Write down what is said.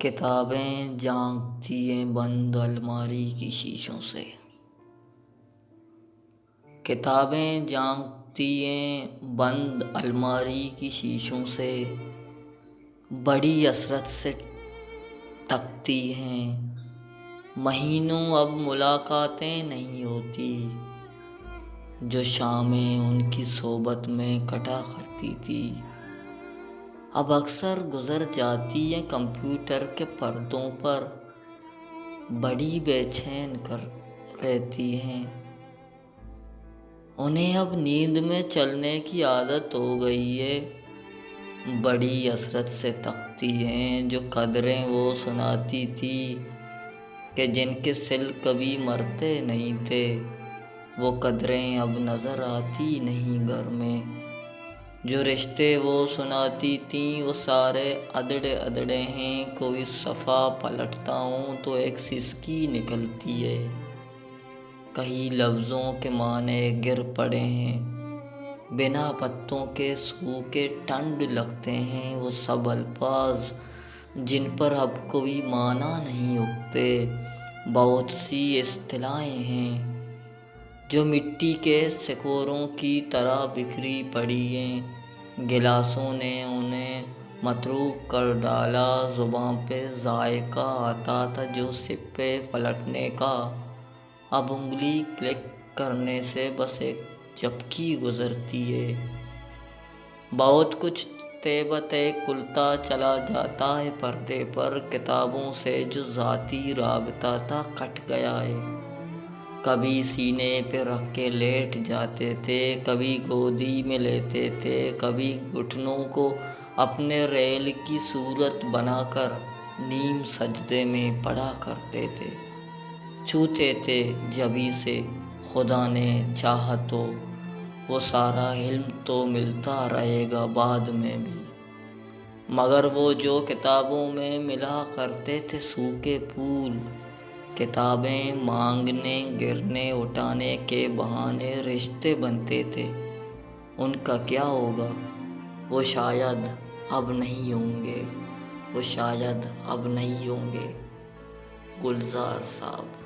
کتابیں جھانکتی ہیں بند الماری کی شیشوں سے، کتابیں جھانکتی ہیں بند الماری کی شیشوں سے، بڑی حسرت سے تکتی ہیں، مہینوں اب ملاقاتیں نہیں ہوتی، جو شامیں ان کی صحبت میں کٹا کرتی تھی اب اکثر گزر جاتی ہیں کمپیوٹر کے پردوں پر، بڑی بے چین کر رہتی ہیں، انہیں اب نیند میں چلنے کی عادت ہو گئی ہے، بڑی حسرت سے تکتی ہیں جو قدریں وہ سناتی تھی کہ جن کے سل کبھی مرتے نہیں تھے، وہ قدریں اب نظر آتی نہیں گھر میں، جو رشتے وہ سناتی تھیں وہ سارے ادڑے ادڑے ہیں، کوئی صفحہ پلٹتا ہوں تو ایک سسکی نکلتی ہے، کئی لفظوں کے معنی گر پڑے ہیں، بنا پتوں کے سوکھے ٹنڈ لگتے ہیں، وہ سب الفاظ جن پر اب کوئی معنی نہیں اگتے، بہت سی اصطلاحیں ہیں جو مٹی کے سکوروں کی طرح بکھری پڑی ہیں، گلاسوں نے انہیں متروک کر ڈالا، زباں پہ ذائقہ آتا تھا جو صفحے پلٹنے کا، اب انگلی کلک کرنے سے بس ایک جھپکی گزرتی ہے، بہت کچھ طے بطے کھلتا چلا جاتا ہے پردے پر، کتابوں سے جو ذاتی رابطہ تھا کٹ گیا ہے، کبھی سینے پہ رکھ کے لیٹ جاتے تھے، کبھی گودی میں لیتے تھے، کبھی گھٹنوں کو اپنے ریل کی صورت بنا کر نیم سجدے میں پڑا کرتے تھے، چھوتے تھے جبیں سے خدا نے چاہا تو وہ سارا علم تو ملتا رہے گا بعد میں بھی، مگر وہ جو کتابوں میں ملا کرتے تھے سوکھے پھول، کتابیں مانگنے گرنے اٹھانے کے بہانے رشتے بنتے تھے، ان کا کیا ہوگا؟ وہ شاید اب نہیں ہوں گے، وہ شاید اب نہیں ہوں گے۔ گلزار صاحب۔